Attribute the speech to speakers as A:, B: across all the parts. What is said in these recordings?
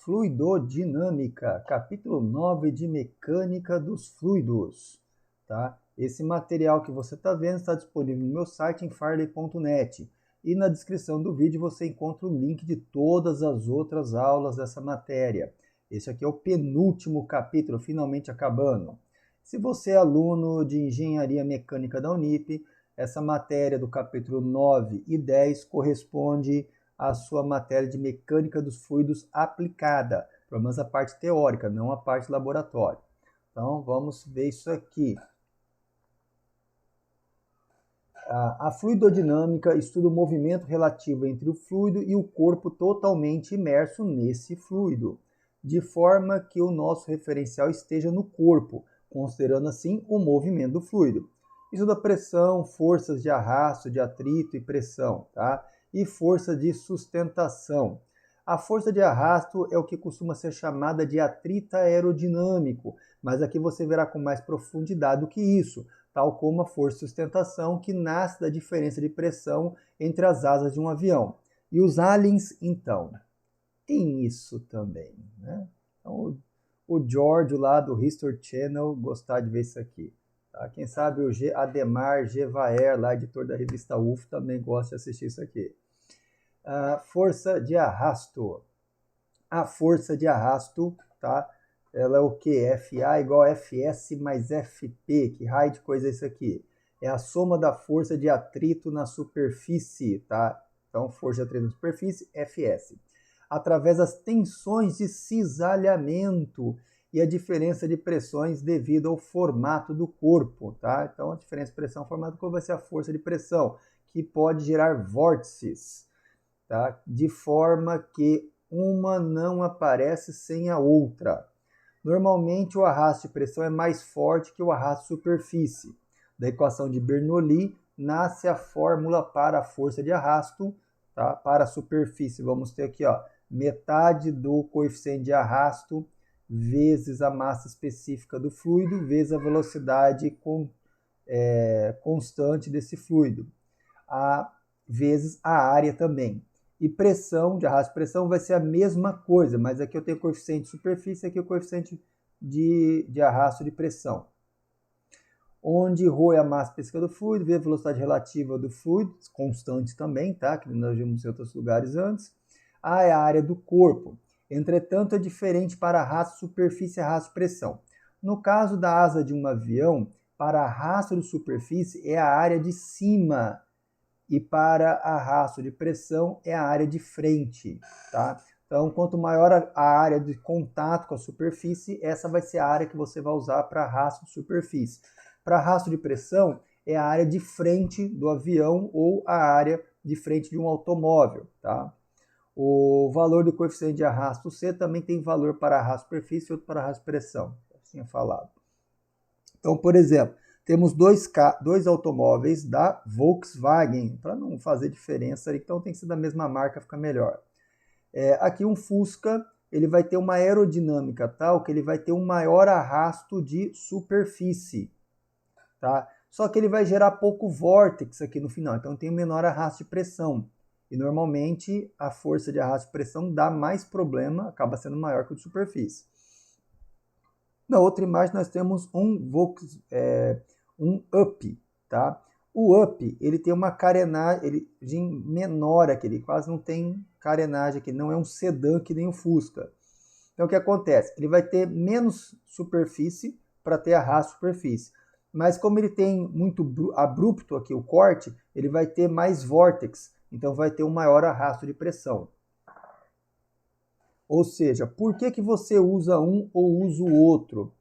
A: Fluidodinâmica, capítulo 9 de mecânica dos fluidos. Tá? Esse material que você está vendo está disponível no meu site em farley.net e na descrição do vídeo você encontra o link de todas as outras aulas dessa matéria. Esse aqui é o penúltimo capítulo, finalmente acabando. Se você é aluno de Engenharia Mecânica da Unip, essa matéria do capítulo 9 e 10 corresponde à sua matéria de Mecânica dos Fluidos aplicada, pelo menos a parte teórica, não a parte laboratório. Então, vamos ver isso aqui. A fluidodinâmica estuda o movimento relativo entre o fluido e o corpo totalmente imerso nesse fluido, de forma que o nosso referencial esteja no corpo, considerando assim o movimento do fluido. Estuda pressão, forças de arrasto, de atrito e pressão, tá? E força de sustentação. A força de arrasto é o que costuma ser chamada de atrito aerodinâmico, mas aqui você verá com mais profundidade do que isso, tal como a força de sustentação, que nasce da diferença de pressão entre as asas de um avião. E os aliens, então, tem isso também, né? Então, o George lá do History Channel gostar de ver isso aqui. Tá? Quem sabe o Ademar Gevaer, lá editor da revista UF, também gosta de assistir isso aqui. Força de arrasto. A força de arrasto, tá? Ela é o que? FA igual a FS mais FP. Que raio de coisa é isso aqui? É a soma da força de atrito na superfície, tá? Então, força de atrito na superfície, FS. Através das tensões de cisalhamento e a diferença de pressões devido ao formato do corpo, tá? Então, a diferença de pressão, formato do corpo vai ser a força de pressão, que pode gerar vórtices, tá? De forma que uma não aparece sem a outra. Normalmente, o arrasto de pressão é mais forte que o arrasto de superfície. Da equação de Bernoulli, nasce a fórmula para a força de arrasto, tá? Para a superfície, vamos ter aqui, ó, metade do coeficiente de arrasto vezes a massa específica do fluido, vezes a velocidade constante desse fluido, vezes a área também. E pressão, de arrasto de pressão, vai ser a mesma coisa, mas aqui eu tenho o coeficiente de superfície, aqui o coeficiente de arrasto de pressão. Onde ρ é a massa específica do fluido, V é a velocidade relativa do fluido, constante também, tá? Que nós vimos em outros lugares antes. A é a área do corpo. Entretanto, é diferente para arrasto de superfície e arrasto de pressão. No caso da asa de um avião, para arrasto de superfície é a área de cima, e para arrasto de pressão é a área de frente, tá? Então, quanto maior a área de contato com a superfície, essa vai ser a área que você vai usar para arrasto de superfície. Para arrasto de pressão, é a área de frente do avião ou a área de frente de um automóvel, tá? O valor do coeficiente de arrasto C também tem valor para arrasto de superfície e outro para arrasto de pressão, assim é falado. Então, por exemplo, temos dois automóveis da Volkswagen, para não fazer diferença, então tem que ser da mesma marca, fica melhor. Aqui um Fusca, ele vai ter uma aerodinâmica tal que ele vai ter um maior arrasto de superfície, tá? Só que ele vai gerar pouco vórtice aqui no final, então tem um menor arrasto de pressão. E normalmente a força de arrasto de pressão dá mais problema, acaba sendo maior que o de superfície. Na outra imagem nós temos um Up, tá? O Up, ele tem uma carenagem menor aqui, ele quase não tem carenagem aqui, não é um sedã que nem o Fusca. Então o que acontece? Ele vai ter menos superfície para ter arrasto de superfície. Mas como ele tem muito abrupto aqui o corte, ele vai ter mais vórtice, então vai ter um maior arrasto de pressão. Ou seja, por que você usa um ou usa o outro?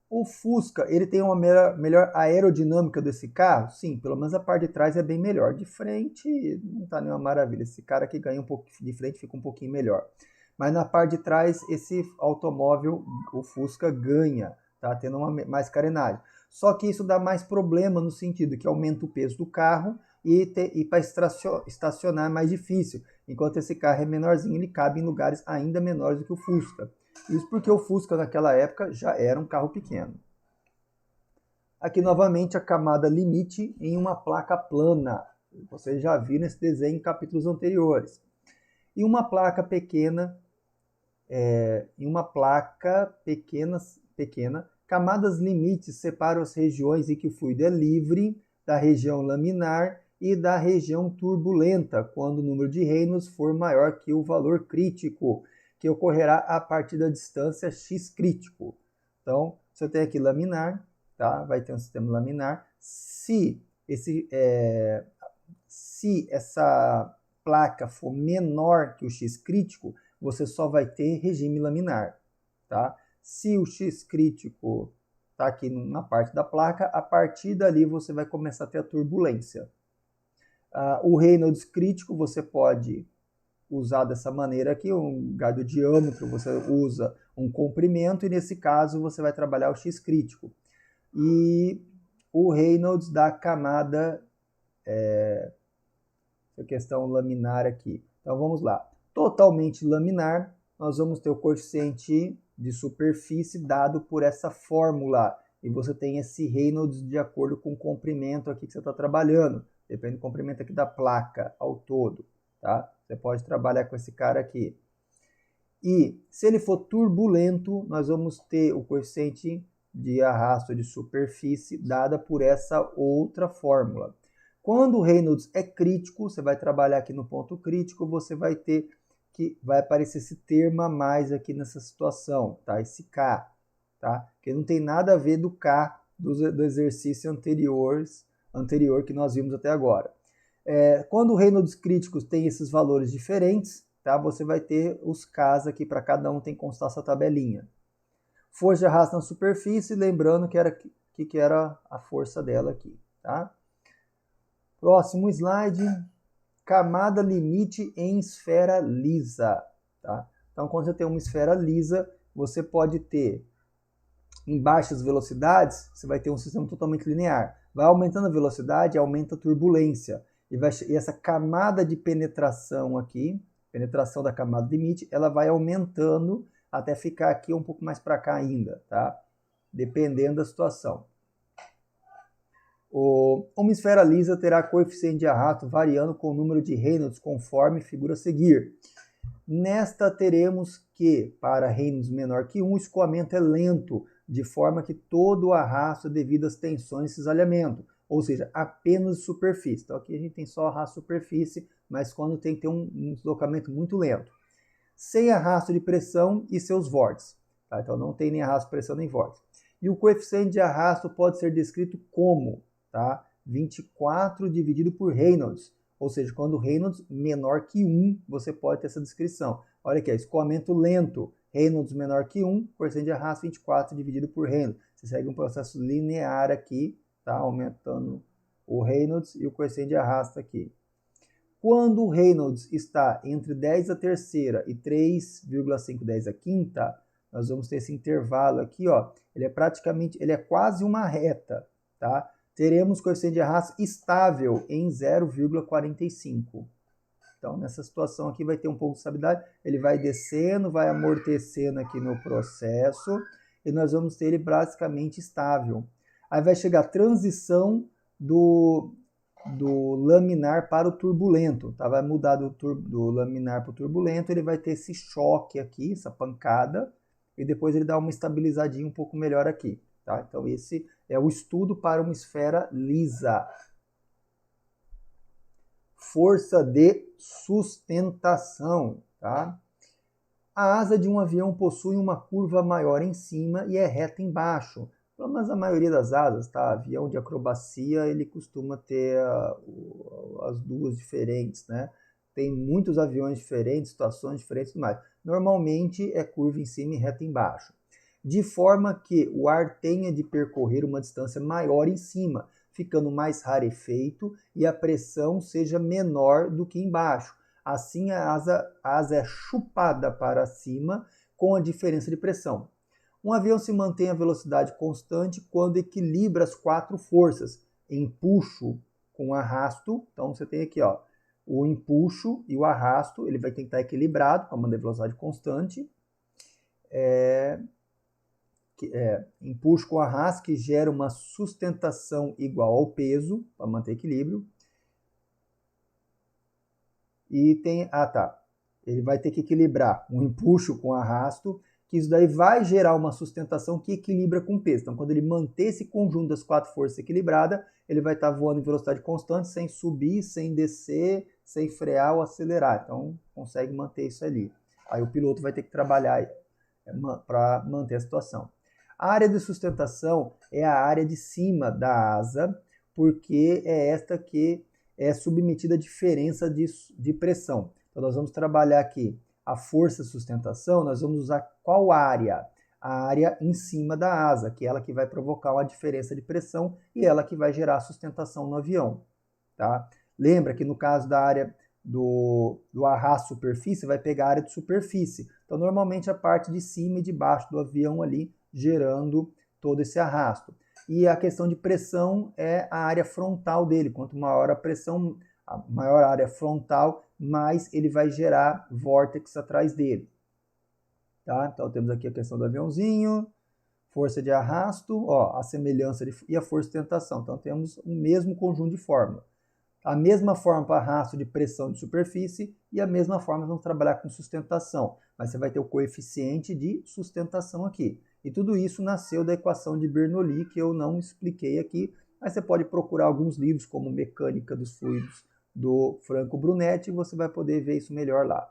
A: O Fusca, ele tem uma melhor aerodinâmica desse carro? Sim, pelo menos a parte de trás é bem melhor. De frente, não está nenhuma maravilha. Esse cara que ganha um pouco de frente fica um pouquinho melhor. Mas na parte de trás, esse automóvel, o Fusca, ganha, tá? Tendo mais carenagem. Só que isso dá mais problema no sentido que aumenta o peso do carro e para estacionar é mais difícil. Enquanto esse carro é menorzinho, ele cabe em lugares ainda menores do que o Fusca. Isso porque o Fusca naquela época já era um carro pequeno. Aqui novamente a camada limite em uma placa plana. Vocês já viram esse desenho em capítulos anteriores. E uma placa pequena, camadas limites separam as regiões em que o fluido é livre da região laminar e da região turbulenta, quando o número de Reynolds for maior que o valor crítico, que ocorrerá a partir da distância x crítico. Então, se eu tenho aqui laminar, tá? Vai ter um sistema laminar. Se essa placa for menor que o x crítico, você só vai ter regime laminar, tá? Se o x crítico está aqui na parte da placa, a partir dali você vai começar a ter a turbulência. O Reynolds crítico você pode usar dessa maneira aqui, um lugar do diâmetro, você usa um comprimento, e nesse caso você vai trabalhar o x crítico. E o Reynolds da camada, essa questão laminar aqui. Então vamos lá. Totalmente laminar, nós vamos ter o coeficiente de superfície dado por essa fórmula. E você tem esse Reynolds de acordo com o comprimento aqui que você está trabalhando. Depende do comprimento aqui da placa ao todo, tá? Você pode trabalhar com esse cara aqui. E se ele for turbulento, nós vamos ter o coeficiente de arrasto de superfície dada por essa outra fórmula. Quando o Reynolds é crítico, você vai trabalhar aqui no ponto crítico, você vai ter que vai aparecer esse termo a mais aqui nessa situação, tá? Esse K, tá? Que não tem nada a ver do K do exercício anterior que nós vimos até agora. Quando o Reynolds críticos tem esses valores diferentes, tá? Você vai ter os Ks aqui, para cada um tem que constar essa tabelinha. Força de arrasto na superfície, lembrando que era a força dela aqui, tá? Próximo slide, camada limite em esfera lisa, tá? Então, quando você tem uma esfera lisa, você pode ter, em baixas velocidades, você vai ter um sistema totalmente linear. Vai aumentando a velocidade, aumenta a turbulência. E essa camada de penetração aqui, penetração da camada limite, ela vai aumentando até ficar aqui um pouco mais para cá ainda, tá? Dependendo da situação. Uma esfera lisa terá coeficiente de arrasto variando com o número de Reynolds conforme figura a seguir. Nesta teremos que, para Reynolds menor que 1, o escoamento é lento, de forma que todo o arrasto é devido às tensões e cisalhamento, ou seja, apenas superfície. Então aqui a gente tem só arrasto superfície, mas quando tem que ter um deslocamento muito lento. Sem arrasto de pressão e seus vórtices. Tá? Então não tem nem arrasto de pressão nem vórtice. E o coeficiente de arrasto pode ser descrito como, tá? 24 dividido por Reynolds. Ou seja, quando Reynolds menor que 1, você pode ter essa descrição. Olha aqui, escoamento lento, Reynolds menor que 1, coeficiente de arrasto 24 dividido por Reynolds. Você segue um processo linear aqui, tá? Aumentando o Reynolds e o coeficiente de arrasto aqui. Quando o Reynolds está entre 10 a terceira e 3,510 a quinta, nós vamos ter esse intervalo aqui, ó. Ele é quase uma reta, tá? Teremos coeficiente de arrasto estável em 0,45. Então, nessa situação aqui vai ter um pouco de estabilidade. Ele vai descendo, vai amortecendo aqui no processo e nós vamos ter ele basicamente estável. Aí vai chegar a transição do laminar para o turbulento, tá? Vai mudar do laminar para o turbulento, ele vai ter esse choque aqui, essa pancada, e depois ele dá uma estabilizadinha um pouco melhor aqui, tá? Então esse é o estudo para uma esfera lisa. Força de sustentação, tá? A asa de um avião possui uma curva maior em cima e é reta embaixo. Mas a maioria das asas, tá? Avião de acrobacia, ele costuma ter as duas diferentes, né? Tem muitos aviões diferentes, situações diferentes e tudo mais. Normalmente é curva em cima e reta embaixo. De forma que o ar tenha de percorrer uma distância maior em cima, ficando mais rarefeito e a pressão seja menor do que embaixo. Assim a asa é chupada para cima com a diferença de pressão. Um avião se mantém a velocidade constante quando equilibra as quatro forças. Empuxo com arrasto. Então você tem aqui, ó, o empuxo e o arrasto. Ele vai ter que estar equilibrado para manter a velocidade constante. Empuxo com arrasto que gera uma sustentação igual ao peso para manter equilíbrio. E tem... ele vai ter que equilibrar um empuxo com arrasto, que isso daí vai gerar uma sustentação que equilibra com o peso. Então, quando ele manter esse conjunto das 4 forças equilibrada, ele vai estar voando em velocidade constante, sem subir, sem descer, sem frear ou acelerar. Então, consegue manter isso ali. Aí o piloto vai ter que trabalhar para manter a situação. A área de sustentação é a área de cima da asa, porque é esta que é submetida a diferença de pressão. Então, nós vamos trabalhar aqui a força de sustentação, nós vamos usar qual área? A área em cima da asa, que é ela que vai provocar uma diferença de pressão e ela que vai gerar sustentação no avião. Tá? Lembra que no caso da área do arrasto superfície, vai pegar a área de superfície. Então, normalmente a parte de cima e de baixo do avião ali, gerando todo esse arrasto. E a questão de pressão é a área frontal dele. Quanto maior a pressão, a maior a área frontal, mais ele vai gerar vórtice atrás dele. Tá? Então temos aqui a questão do aviãozinho, força de arrasto, ó, a semelhança e a força de sustentação. Então temos o mesmo conjunto de fórmula. A mesma forma para arrasto de pressão de superfície e a mesma forma vamos trabalhar com sustentação. Mas você vai ter o coeficiente de sustentação aqui. E tudo isso nasceu da equação de Bernoulli, que eu não expliquei aqui, mas você pode procurar alguns livros como Mecânica dos Fluidos, do Franco Brunetti, e você vai poder ver isso melhor lá.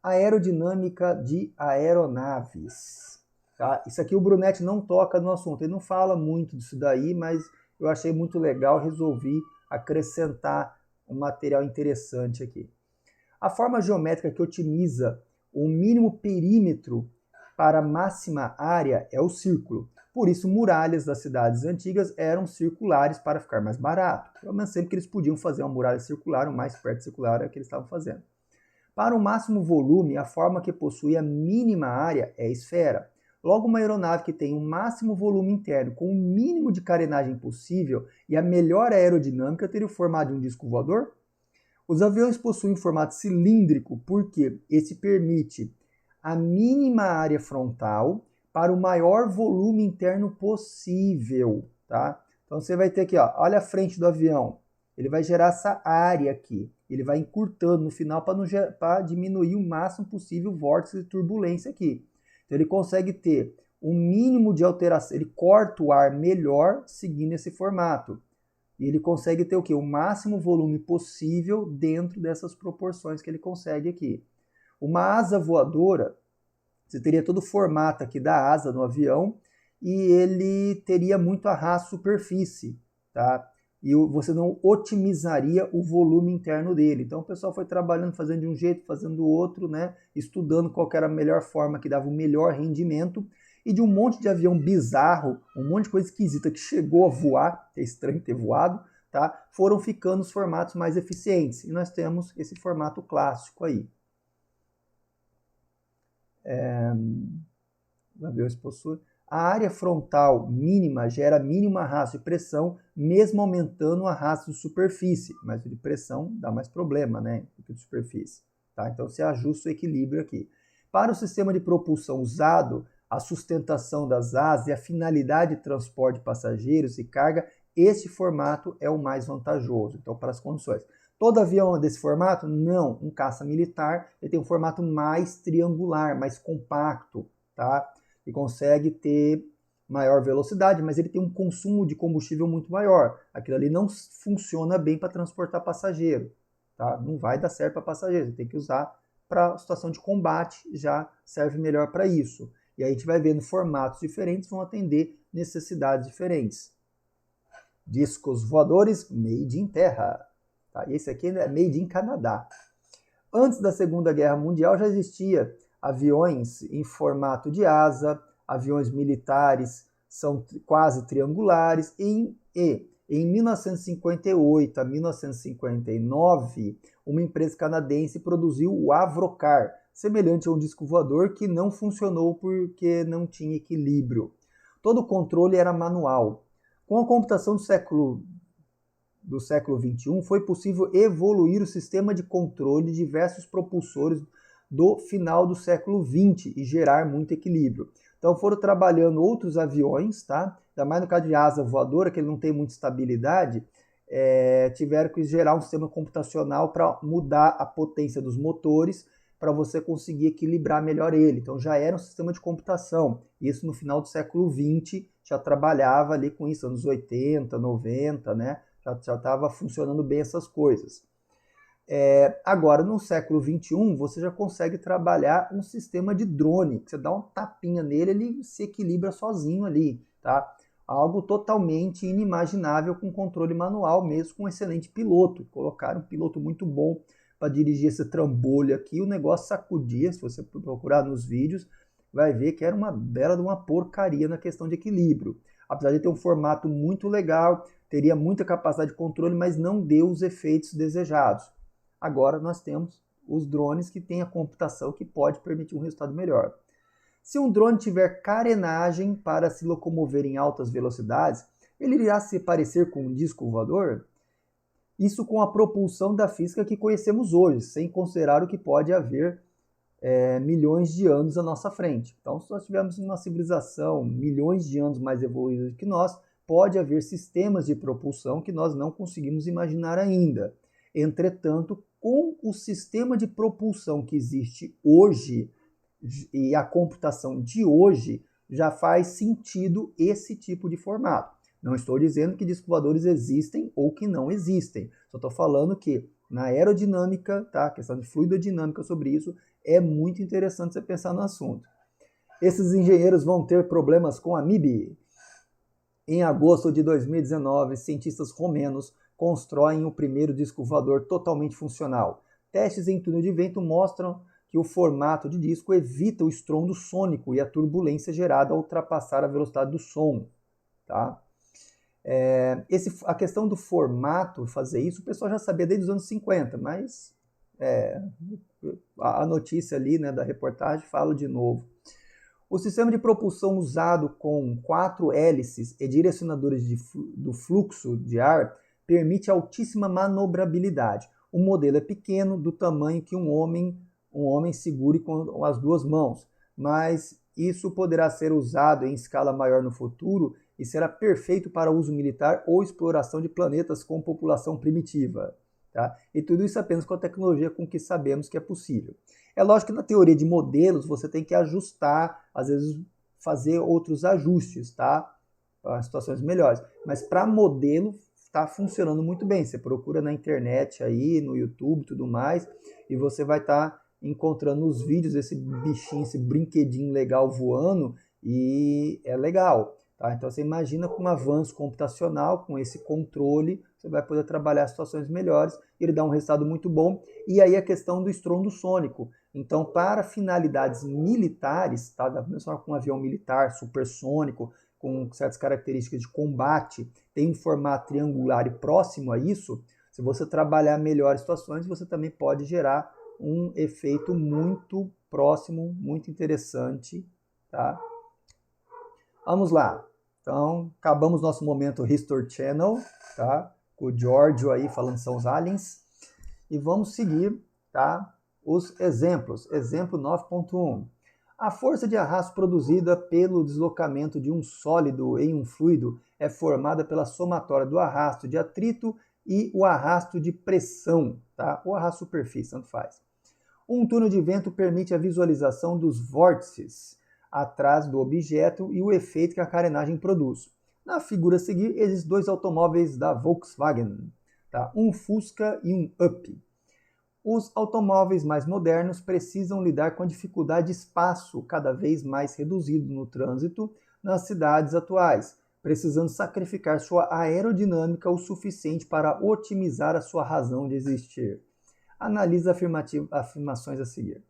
A: Aerodinâmica de aeronaves. Tá? Isso aqui o Brunetti não toca no assunto, ele não fala muito disso daí, mas eu achei muito legal, resolvi acrescentar um material interessante aqui. A forma geométrica que otimiza o mínimo perímetro para a máxima área é o círculo. Por isso, muralhas das cidades antigas eram circulares para ficar mais barato. Pelo menos sempre que eles podiam fazer uma muralha circular, o mais perto circular é o que eles estavam fazendo. Para o máximo volume, a forma que possui a mínima área é a esfera. Logo, uma aeronave que tem o máximo volume interno com o mínimo de carenagem possível e a melhor aerodinâmica teria o formato de um disco voador? Os aviões possuem um formato cilíndrico porque esse permite a mínima área frontal para o maior volume interno possível, tá? Então você vai ter aqui, ó, olha a frente do avião, ele vai gerar essa área aqui, ele vai encurtando no final para diminuir o máximo possível o vórtice de turbulência aqui. Então ele consegue ter um mínimo de alteração, ele corta o ar melhor seguindo esse formato. E ele consegue ter o quê? O máximo volume possível dentro dessas proporções que ele consegue aqui. Uma asa voadora, você teria todo o formato aqui da asa no avião e ele teria muito arrasto superfície, tá? E você não otimizaria o volume interno dele. Então o pessoal foi trabalhando, fazendo de um jeito, fazendo do outro, né? Estudando qual que era a melhor forma que dava o melhor rendimento. E de um monte de avião bizarro, um monte de coisa esquisita que chegou a voar, é estranho ter voado, tá? Foram ficando os formatos mais eficientes. E nós temos esse formato clássico aí. Aviões possuem. A área frontal mínima gera mínimo arrasto de pressão, mesmo aumentando o arrasto de superfície. Mas o de pressão dá mais problema, né, do que de superfície. Tá? Então você ajusta o equilíbrio aqui. Para o sistema de propulsão usado, a sustentação das asas e a finalidade de transporte de passageiros e carga, esse formato é o mais vantajoso. Então, para as condições. Todo avião é desse formato? Não. Um caça militar ele tem um formato mais triangular, mais compacto, tá? E consegue ter maior velocidade, mas ele tem um consumo de combustível muito maior. Aquilo ali não funciona bem para transportar passageiro, tá? Não vai dar certo para passageiro, tem que usar para situação de combate, já serve melhor para isso. E aí a gente vai vendo formatos diferentes, vão atender necessidades diferentes. Discos voadores made in terra. Tá? E esse aqui é made in Canadá. Antes da Segunda Guerra Mundial já existia aviões em formato de asa, aviões militares são quase triangulares e em 1958 a 1959 uma empresa canadense produziu o Avrocar, semelhante a um disco voador que não funcionou porque não tinha equilíbrio. Todo o controle era manual. Com a computação do século XXI, foi possível evoluir o sistema de controle de diversos propulsores do final do século XX e gerar muito equilíbrio. Então foram trabalhando outros aviões, tá? Ainda mais no caso de asa voadora, que ele não tem muita estabilidade, tiveram que gerar um sistema computacional para mudar a potência dos motores para você conseguir equilibrar melhor ele. Então já era um sistema de computação. Isso no final do século XX já trabalhava ali com isso, anos 80, 90, né? Já estava funcionando bem essas coisas. Agora, no século XXI, você já consegue trabalhar um sistema de drone, que você dá uma tapinha nele, ele se equilibra sozinho ali, tá? Algo totalmente inimaginável com controle manual, mesmo com um excelente piloto. Colocaram um piloto muito bom para dirigir esse trambolho aqui, o negócio sacudia, se você procurar nos vídeos, vai ver que era uma bela de uma porcaria na questão de equilíbrio. Apesar de ter um formato muito legal, teria muita capacidade de controle, mas não deu os efeitos desejados. Agora nós temos os drones que têm a computação que pode permitir um resultado melhor. Se um drone tiver carenagem para se locomover em altas velocidades, ele irá se parecer com um disco voador? Isso com a propulsão da física que conhecemos hoje, sem considerar o que pode haver milhões de anos à nossa frente. Então, se nós tivermos uma civilização milhões de anos mais evoluída que nós, pode haver sistemas de propulsão que nós não conseguimos imaginar ainda. Entretanto, com o sistema de propulsão que existe hoje e a computação de hoje, já faz sentido esse tipo de formato. Não estou dizendo que discos voadores existem ou que não existem. Só estou falando que na aerodinâmica, tá? A questão de fluidodinâmica sobre isso, é muito interessante você pensar no assunto. Esses engenheiros vão ter problemas com a MIB. Em agosto de 2019, cientistas romenos constroem o primeiro disco voador totalmente funcional. Testes em túnel de vento mostram que o formato de disco evita o estrondo sônico e a turbulência gerada ao ultrapassar a velocidade do som. Tá? A questão do formato, fazer isso, o pessoal já sabia desde os anos 50, mas a notícia ali, né, da reportagem fala de novo. O sistema de propulsão usado com 4 hélices e direcionadores do fluxo de ar permite altíssima manobrabilidade. O modelo é pequeno, do tamanho que um homem segure com as 2 mãos, mas isso poderá ser usado em escala maior no futuro e será perfeito para uso militar ou exploração de planetas com população primitiva. Tá? E tudo isso apenas com a tecnologia com que sabemos que é possível. É lógico que na teoria de modelos você tem que ajustar, às vezes fazer outros ajustes, tá? Para situações melhores. Mas para modelo está funcionando muito bem. Você procura na internet aí, no YouTube e tudo mais, e você vai estar encontrando os vídeos desse bichinho, esse brinquedinho legal voando, e é legal. Tá? Então você imagina com um avanço computacional, com esse controle, você vai poder trabalhar situações melhores, ele dá um resultado muito bom. E aí a questão do estrondo sônico. Então, para finalidades militares, tá? Da mesma forma com um avião militar supersônico, com certas características de combate, tem um formato triangular e próximo a isso, se você trabalhar melhores situações, você também pode gerar um efeito muito próximo, muito interessante, tá? Vamos lá. Então, acabamos nosso momento History Channel, tá? Com o Giorgio aí falando são os aliens. E vamos seguir, tá? Os exemplos. Exemplo 9.1. A força de arrasto produzida pelo deslocamento de um sólido em um fluido é formada pela somatória do arrasto de atrito e o arrasto de pressão, tá? Ou arrasto de superfície, tanto faz. Um túnel de vento permite a visualização dos vórtices atrás do objeto e o efeito que a carenagem produz. Na figura a seguir, existem 2 automóveis da Volkswagen, tá? Um Fusca e um Up. Os automóveis mais modernos precisam lidar com a dificuldade de espaço cada vez mais reduzido no trânsito nas cidades atuais, precisando sacrificar sua aerodinâmica o suficiente para otimizar a sua razão de existir. Analise as afirmações a seguir.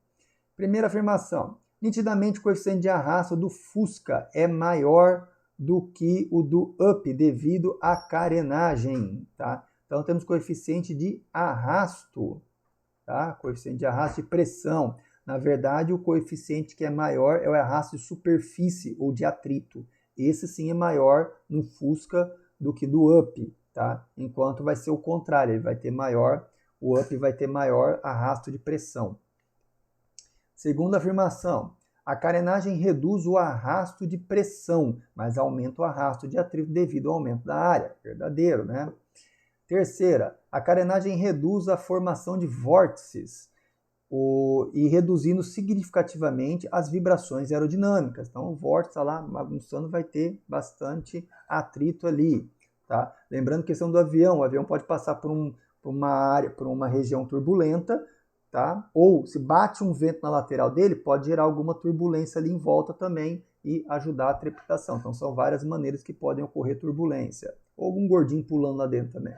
A: Primeira afirmação. Nitidamente o coeficiente de arrasto do Fusca é maior do que o do Up devido à carenagem. Tá? Então temos coeficiente de arrasto. Tá? Coeficiente de arrasto e pressão. Na verdade, o coeficiente que é maior é o arrasto de superfície ou de atrito. Esse sim é maior no Fusca do que do Up. Tá? Enquanto vai ser o contrário, ele vai ter maior, o Up vai ter maior arrasto de pressão. Segunda afirmação, a carenagem reduz o arrasto de pressão, mas aumenta o arrasto de atrito devido ao aumento da área. Verdadeiro, né? Terceira, a carenagem reduz a formação de vórtices e reduzindo significativamente as vibrações aerodinâmicas. Então, o vórtice lá bagunçando vai ter bastante atrito ali. Tá? Lembrando a questão do avião, o avião pode passar por uma área, por uma região turbulenta, tá? Ou se bate um vento na lateral dele, pode gerar alguma turbulência ali em volta também e ajudar a trepidação. Então, são várias maneiras que podem ocorrer turbulência. Ou algum gordinho pulando lá dentro também.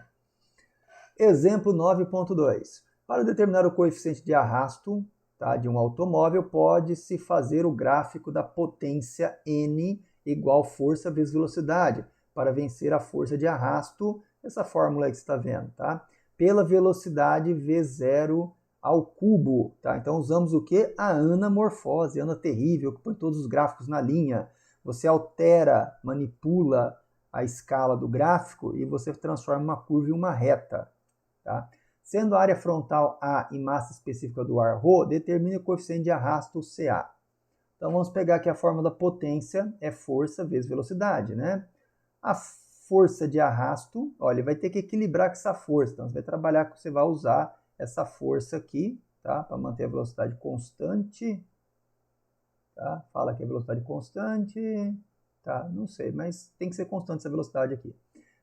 A: Exemplo 9.2. Para determinar o coeficiente de arrasto, tá, de um automóvel, pode-se fazer o gráfico da potência N igual força vezes velocidade, para vencer a força de arrasto, essa fórmula aí que você está vendo, tá? Pela velocidade V0 ao cubo, tá? Então usamos o que? A anamorfose, ana terrível, que põe todos os gráficos na linha. Você altera, manipula a escala do gráfico e você transforma uma curva em uma reta, tá? Sendo a área frontal A e massa específica do ar ρ, determine o coeficiente de arrasto CA. Então vamos pegar aqui a fórmula da potência, é força vezes velocidade, né? A força de arrasto, olha, ele vai ter que equilibrar com essa força. Então, você vai trabalhar, você vai usar essa força aqui, tá? Para manter a velocidade constante. Tá? Fala que é velocidade constante. Tá? Não sei, mas tem que ser constante essa velocidade aqui.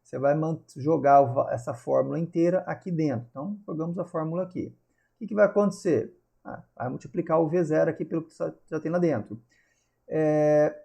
A: Você vai jogar essa fórmula inteira aqui dentro. Então, jogamos a fórmula aqui. O que vai acontecer? Vai multiplicar o V0 aqui pelo que já tem lá dentro.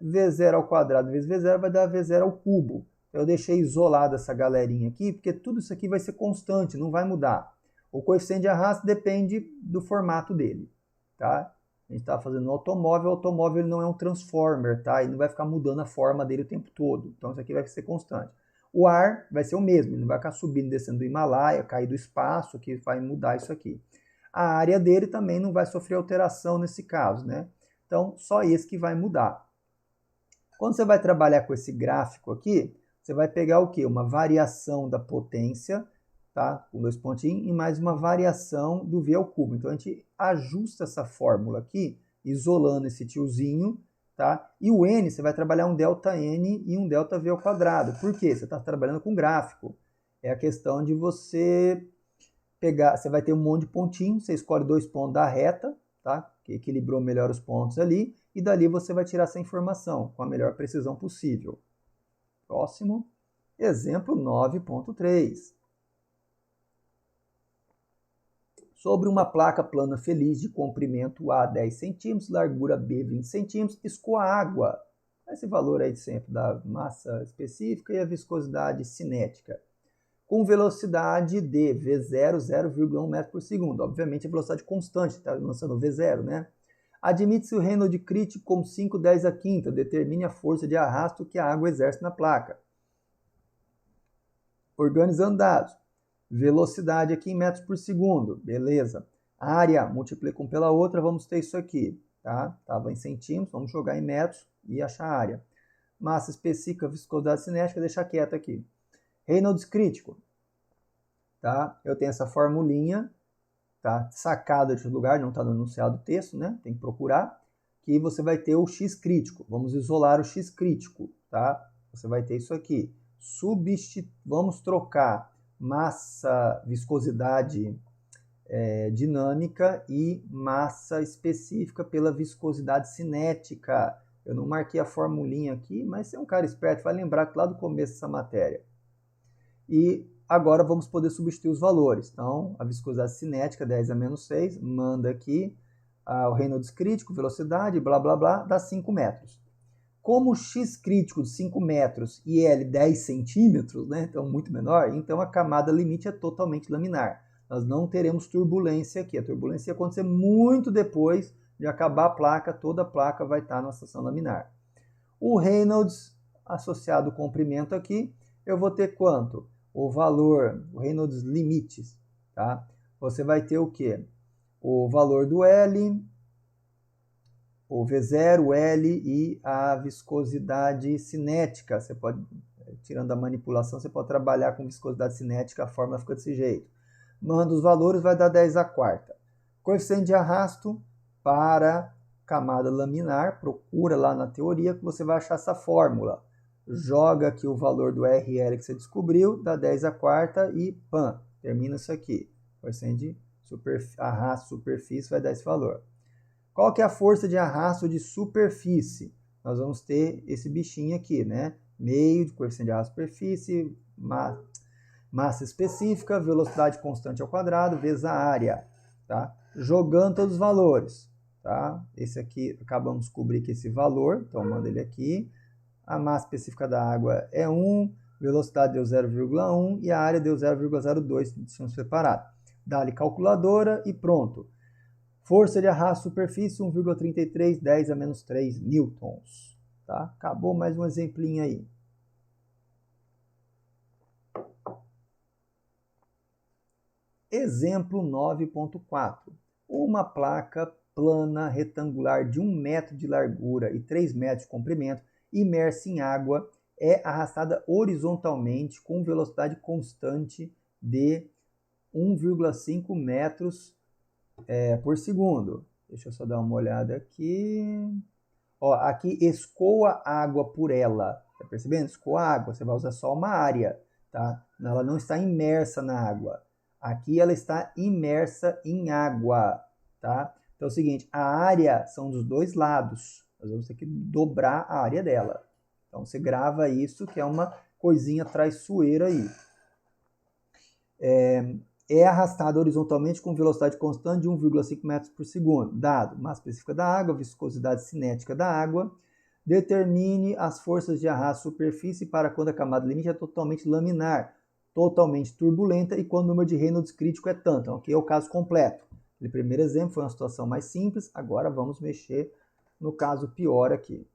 A: V0 ao quadrado vezes V0 vai dar V0 ao cubo. Eu deixei isolada essa galerinha aqui, porque tudo isso aqui vai ser constante, não vai mudar. O coeficiente de arrasto depende do formato dele, tá? A gente está fazendo um automóvel, o automóvel ele não é um transformer, tá? Ele não vai ficar mudando a forma dele o tempo todo. Então isso aqui vai ser constante. O ar vai ser o mesmo, ele não vai ficar subindo e descendo do Himalaia, cair do espaço, que vai mudar isso aqui. A área dele também não vai sofrer alteração nesse caso, né? Então, só esse que vai mudar. Quando você vai trabalhar com esse gráfico aqui, você vai pegar o quê? Uma variação da potência, tá? Com 2 pontinhos, e mais uma variação do V ao cubo. Então, a gente ajusta essa fórmula aqui, isolando esse tiozinho, tá? E o N, você vai trabalhar um ΔN e um ΔV ao quadrado. Por quê? Você está trabalhando com gráfico. É a questão de você pegar, você vai ter um monte de pontinhos, você escolhe 2 pontos da reta, tá? Que equilibrou melhor os pontos ali, e dali você vai tirar essa informação com a melhor precisão possível. Próximo, exemplo 9.3. Sobre uma placa plana feliz de comprimento A 10 cm, largura B 20 cm, escoa água. Esse valor aí de sempre da massa específica e a viscosidade cinética. Com velocidade de V0, 0,1 metro por segundo. Obviamente a velocidade constante, está lançando V0, né? Admite-se o Reynolds crítico como 5/10 a quinta. Determine a força de arrasto que a água exerce na placa. Organizando dados. Velocidade aqui em metros por segundo. Beleza. Área, multiplica um pela outra, vamos ter isso aqui. Tá? Estava em centímetros, vamos jogar em metros e achar a área. Massa específica, viscosidade cinética, deixa quieto aqui. Reynolds crítico. Tá? Eu tenho essa formulinha, tá? Sacada de outro lugar, não está no enunciado do texto, né? Tem que procurar. Que você vai ter o X crítico. Vamos isolar o X crítico. Tá? Você vai ter isso aqui. Vamos trocar massa, viscosidade dinâmica e massa específica pela viscosidade cinética. Eu não marquei a formulinha aqui, mas você é um cara esperto, vai lembrar que lá do começo dessa matéria. E agora vamos poder substituir os valores. Então, a viscosidade cinética, 10 a menos 6, manda aqui o Reynolds crítico, velocidade, blá, blá, blá, dá 5 metros. Como X crítico de 5 metros e L 10 centímetros, né, então muito menor, então a camada limite é totalmente laminar. Nós não teremos turbulência aqui. A turbulência ia acontecer muito depois de acabar a placa, toda a placa vai estar na seção laminar. O Reynolds associado ao comprimento aqui, eu vou ter quanto? O valor, o Reynolds limites, tá? Você vai ter o quê? O valor do L, o V0, o L e a viscosidade cinética. Você pode, tirando a manipulação, você pode trabalhar com viscosidade cinética, a fórmula fica desse jeito. Manda os valores, vai dar 10 a quarta. Coeficiente de arrasto para camada laminar, procura lá na teoria que você vai achar essa fórmula. joga aqui o valor do RL que você descobriu, dá 10 a quarta e pam, termina isso aqui. Coeficiente de arrasto superfície vai dar esse valor. Qual que é a força de arrasto de superfície? Nós vamos ter esse bichinho aqui, né? Meio de coeficiente de arrasto superfície, massa específica, velocidade constante ao quadrado, vezes a área, tá? Jogando todos os valores, tá? Esse aqui, acabamos de descobrir que esse valor, então manda ele aqui. A massa específica da água é 1, velocidade deu 0,1 e a área deu 0,02, deixamos separado. Dá-lhe calculadora e pronto. Força de arrasto superfície 1,33, 10 a menos 3 newtons. Tá? Acabou mais um exemplinho aí. Exemplo 9.4. Uma placa plana retangular de 1 metro de largura e 3 metros de comprimento, imersa em água, é arrastada horizontalmente com velocidade constante de 1,5 metros por segundo. Deixa eu só dar uma olhada aqui. Ó, aqui escoa água por ela. Tá percebendo? Escoa água. Você vai usar só uma área, tá? Ela não está imersa na água. Aqui ela está imersa em água, tá? Então é o seguinte, a área são dos dois lados. Nós vamos ter que dobrar a área dela. Então você grava isso, que é uma coisinha traiçoeira aí. É arrastada horizontalmente com velocidade constante de 1,5 metros por segundo. Dado massa específica da água, viscosidade cinética da água. Determine as forças de arrasto superfície para quando a camada limite é totalmente laminar, totalmente turbulenta e quando o número de Reynolds crítico é tanto. Então, aqui é o caso completo. O primeiro exemplo foi uma situação mais simples, agora vamos mexer no caso pior aqui.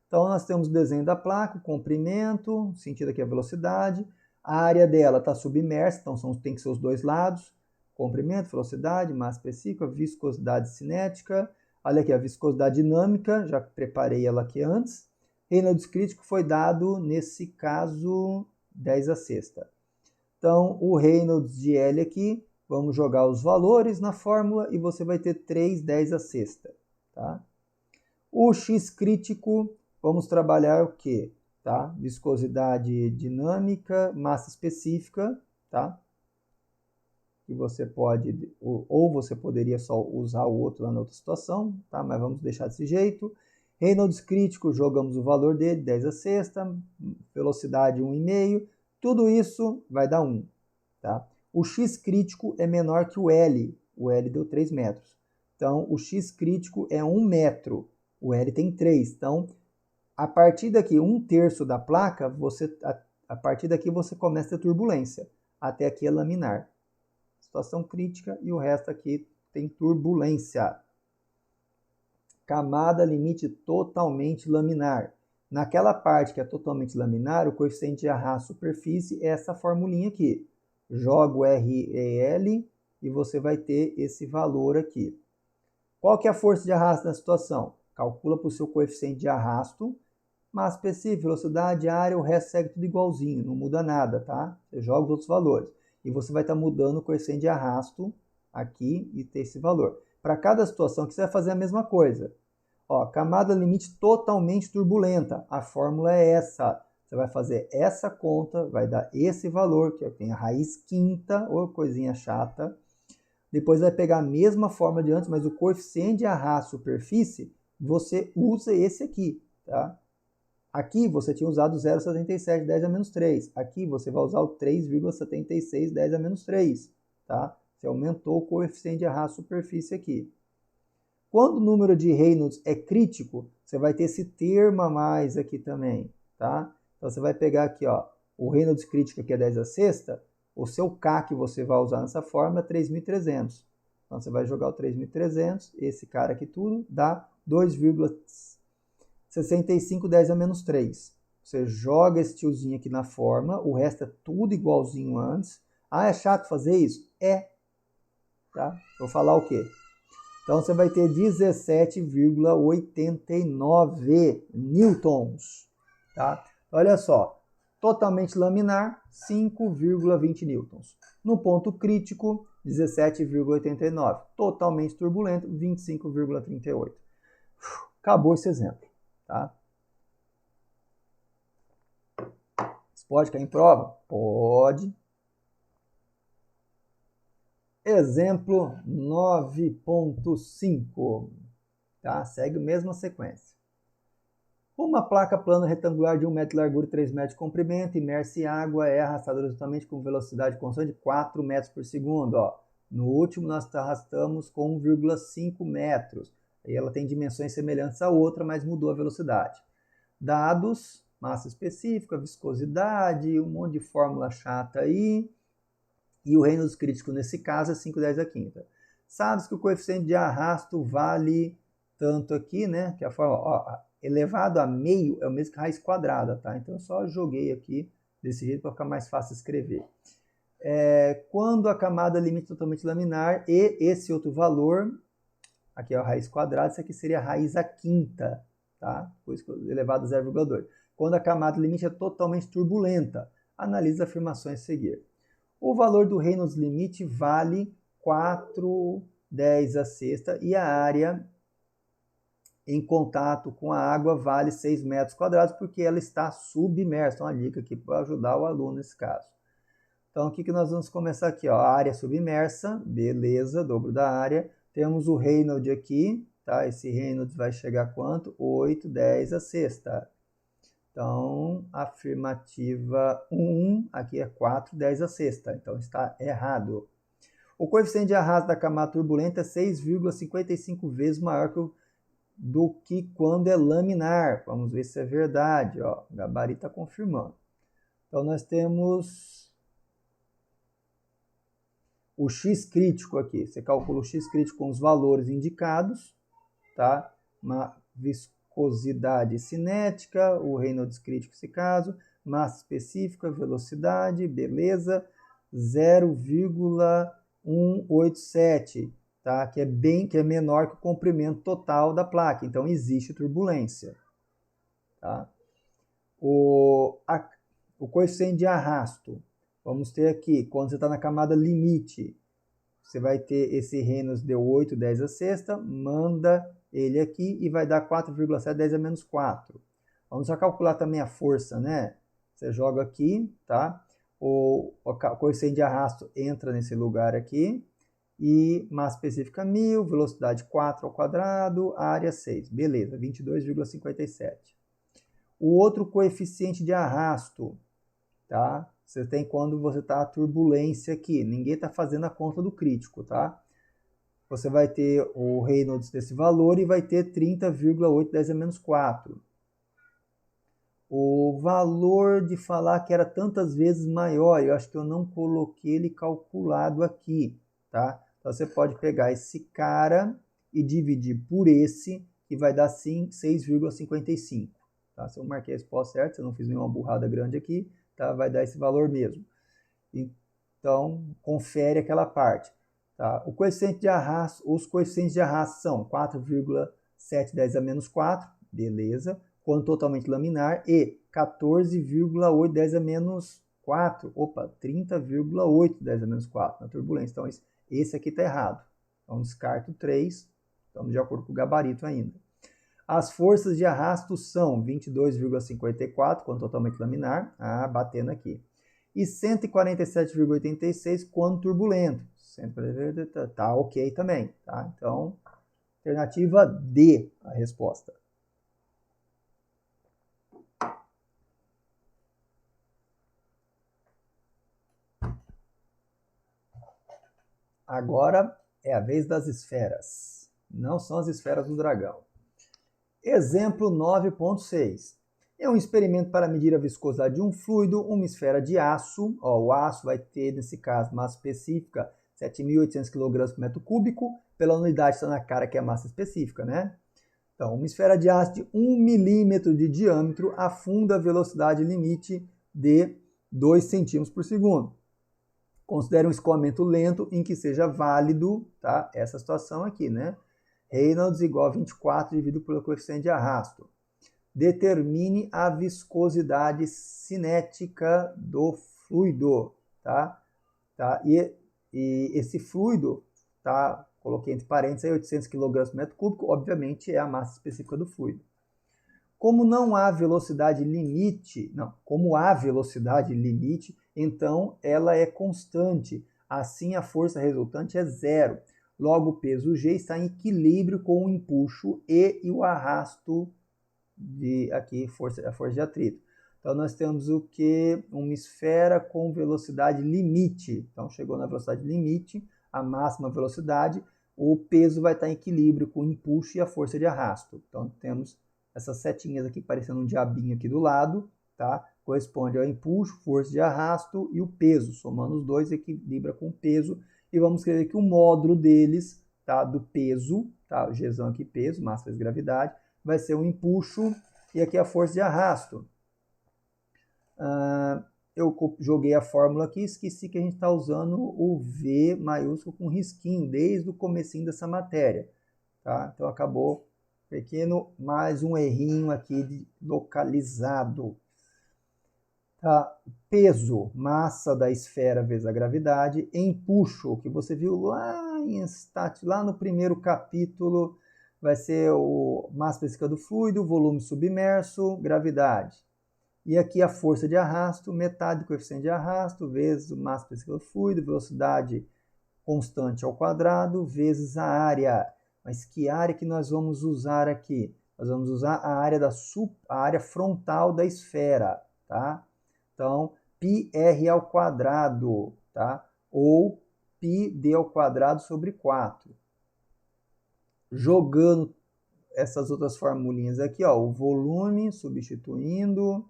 A: Então, nós temos o desenho da placa, o comprimento, sentido aqui a velocidade. A área dela está submersa, então tem que ser os dois lados. Comprimento, velocidade, massa específica, viscosidade cinética. Olha aqui a viscosidade dinâmica, já preparei ela aqui antes. Reynolds crítico foi dado, nesse caso, 10 a sexta. Então, o Reynolds de L aqui, vamos jogar os valores na fórmula e você vai ter 3 10 a sexta. Tá? O X crítico, vamos trabalhar o quê? Tá? Viscosidade dinâmica, massa específica, tá? Que você pode, ou você poderia só usar o outro lá na outra situação, tá? Mas vamos deixar desse jeito. Reynolds crítico, jogamos o valor dele, 10 a sexta, velocidade 1,5, tudo isso vai dar 1, tá? O X crítico é menor que o L deu 3 metros. Então, o X crítico é 1 metro, o L tem 3, então a partir daqui, 1/3 da placa, a partir daqui você começa a ter turbulência. Até aqui é laminar. Situação crítica e o resto aqui tem turbulência. Camada limite totalmente laminar. Naquela parte que é totalmente laminar, o coeficiente de arrasto superfície é essa formulinha aqui. Joga o REL e você vai ter esse valor aqui. Qual que é a força de arrasto na situação? Calcula para o seu coeficiente de arrasto. Massa específica, velocidade, área, o resto segue tudo igualzinho, não muda nada, tá? Você joga os outros valores. E você vai estar mudando o coeficiente de arrasto aqui e ter esse valor. Para cada situação que você vai fazer a mesma coisa. Ó, camada limite totalmente turbulenta. A fórmula é essa. Você vai fazer essa conta, vai dar esse valor, que tem a raiz quinta, ou coisinha chata. Depois vai pegar a mesma fórmula de antes, mas o coeficiente de arrasto superfície, você usa esse aqui, tá? Aqui você tinha usado 0,77, 10 a menos 3. Aqui você vai usar o 3,76, 10 a menos 3. Tá? Você aumentou o coeficiente de arrasto superfície aqui. Quando o número de Reynolds é crítico, você vai ter esse termo a mais aqui também. Tá? Então você vai pegar aqui, ó, o Reynolds crítico aqui é 10 a sexta, o seu K que você vai usar nessa fórmula é 3.300. Então você vai jogar o 3.300, esse cara aqui tudo, dá 2,65, 10 a menos 3. Você joga esse tiozinho aqui na fórmula, o resto é tudo igualzinho antes. Ah, é chato fazer isso? É. Tá? Vou falar o quê? Então você vai ter 17,89 newtons. Tá? Olha só, totalmente laminar, 5,20 newtons. No ponto crítico, 17,89. Totalmente turbulento, 25,38. Acabou esse exemplo. Tá? Pode cair em prova? Pode. Exemplo 9.5. Tá? Segue a mesma sequência. Uma placa plana retangular de 1 metro de largura e 3 metros de comprimento, imersa em água, é arrastada horizontalmente com velocidade constante de 4 metros por segundo. Ó. No último, nós arrastamos com 1,5 metros. Aí ela tem dimensões semelhantes à outra, mas mudou a velocidade. Dados, massa específica, viscosidade, um monte de fórmula chata aí. E o Reynolds crítico nesse caso é 5/10⁵. Sabes que o coeficiente de arrasto vale tanto aqui, né? Que a fórmula... Ó, elevado a meio é o mesmo que raiz quadrada, tá? Então eu só joguei aqui desse jeito para ficar mais fácil escrever. Quando a camada limite totalmente laminar e esse outro valor, aqui é a raiz quadrada, isso aqui seria a raiz a quinta, tá? Pois elevado a 0,2. Quando a camada limite é totalmente turbulenta, analise as afirmações a seguir. O valor do Reynolds limite vale 4/10⁶ e a área em contato com a água vale 6 metros quadrados, porque ela está submersa. Uma dica aqui para ajudar o aluno nesse caso. Então, o que nós vamos começar aqui? Ó, a área submersa, beleza, dobro da área. Temos o Reynolds aqui, tá? Esse Reynolds vai chegar a quanto? 8/10⁶. Então, afirmativa 1, aqui é 4/10⁶. Então, está errado. O coeficiente de arrasto da camada turbulenta é 6,55 vezes maior do que quando é laminar. Vamos ver se é verdade. Ó, o gabarito está confirmando. Então, nós temos o X crítico aqui. Você calcula o X crítico com os valores indicados, tá? Uma viscosidade cinética, o Reynolds crítico nesse caso, massa específica, velocidade, beleza, 0,187. Tá? Que é menor que o comprimento total da placa, então existe turbulência. Tá? O coeficiente de arrasto, vamos ter aqui, quando você está na camada limite, você vai ter esse Reynolds deu 8/10⁶, manda ele aqui e vai dar 4,7 10⁻⁴. Vamos só calcular também a força, né? Você joga aqui, tá? O coeficiente de arrasto entra nesse lugar aqui, e massa específica 1000, velocidade 4 ao quadrado, área 6. Beleza, 22,57. O outro coeficiente de arrasto, tá? Você tem quando você está a turbulência aqui. Ninguém está fazendo a conta do crítico, tá? Você vai ter o Reynolds desse valor e vai ter 30,8 10⁻⁴. O valor de falar que era tantas vezes maior, eu acho que eu não coloquei ele calculado aqui, tá? Então, você pode pegar esse cara e dividir por esse, que vai dar 6,55. Tá? Se eu marquei a resposta certa, se eu não fiz nenhuma burrada grande aqui, tá? Vai dar esse valor mesmo. Então, confere aquela parte. Tá? O coeficiente de arrasto, os coeficientes de arrasto são 4,7 10⁻⁴, beleza, quando totalmente laminar, e 14,8 10⁻⁴, opa, 30,8 10⁻⁴ na turbulência. Então, esse aqui está errado. Então, descarto 3. Estamos de acordo com o gabarito ainda. As forças de arrasto são 22,54 quando totalmente laminar. Batendo aqui. E 147,86 quando turbulento. Tá ok também. Tá? Então, alternativa D, a resposta. Agora é a vez das esferas. Não são as esferas do dragão. Exemplo 9.6. É um experimento para medir a viscosidade de um fluido, uma esfera de aço. Ó, o aço vai ter, nesse caso, massa específica 7.800 kg por metro cúbico. Pela unidade está na cara que é a massa específica, né? Então, uma esfera de aço de 1 milímetro de diâmetro afunda a velocidade limite de 2 centímetros por segundo. Considere um escoamento lento em que seja válido, tá? Essa situação aqui, né? Reynolds igual a 24 dividido pelo coeficiente de arrasto. Determine a viscosidade cinética do fluido, tá? E esse fluido, tá? Coloquei entre parênteses aí 800 kg por metro cúbico, obviamente é a massa específica do fluido. Como não há velocidade limite, como há velocidade limite, então ela é constante. Assim, a força resultante é zero. Logo, o peso G está em equilíbrio com o empuxo e o arrasto aqui, a força de atrito. Então, nós temos o que? Uma esfera com velocidade limite. Então, chegou na velocidade limite, a máxima velocidade, o peso vai estar em equilíbrio com o empuxo e a força de arrasto. Então, temos essas setinhas aqui parecendo um diabinho aqui do lado, tá? Corresponde ao empuxo, força de arrasto e o peso. Somando os dois, equilibra com o peso. E vamos escrever que o módulo deles, tá? Do peso, tá? O Gzão aqui, peso, massa vezes gravidade, vai ser o empuxo e aqui a força de arrasto. Eu joguei a fórmula aqui, esqueci que a gente está usando o V maiúsculo com risquinho desde o comecinho dessa matéria. Tá? Então acabou pequeno, mais um errinho aqui localizado. Tá? Peso, massa da esfera vezes a gravidade, empuxo, que você viu lá em lá no primeiro capítulo, vai ser o massa específica do fluido, volume submerso, gravidade. E aqui a força de arrasto, metade do coeficiente de arrasto, vezes o massa específica do fluido, velocidade constante ao quadrado, vezes a área. Mas que área que nós vamos usar aqui? Nós vamos usar a área, a área frontal da esfera, tá? Então, πr ao quadrado, tá? Ou πd ao quadrado sobre 4. Jogando essas outras formulinhas aqui, ó, o volume, substituindo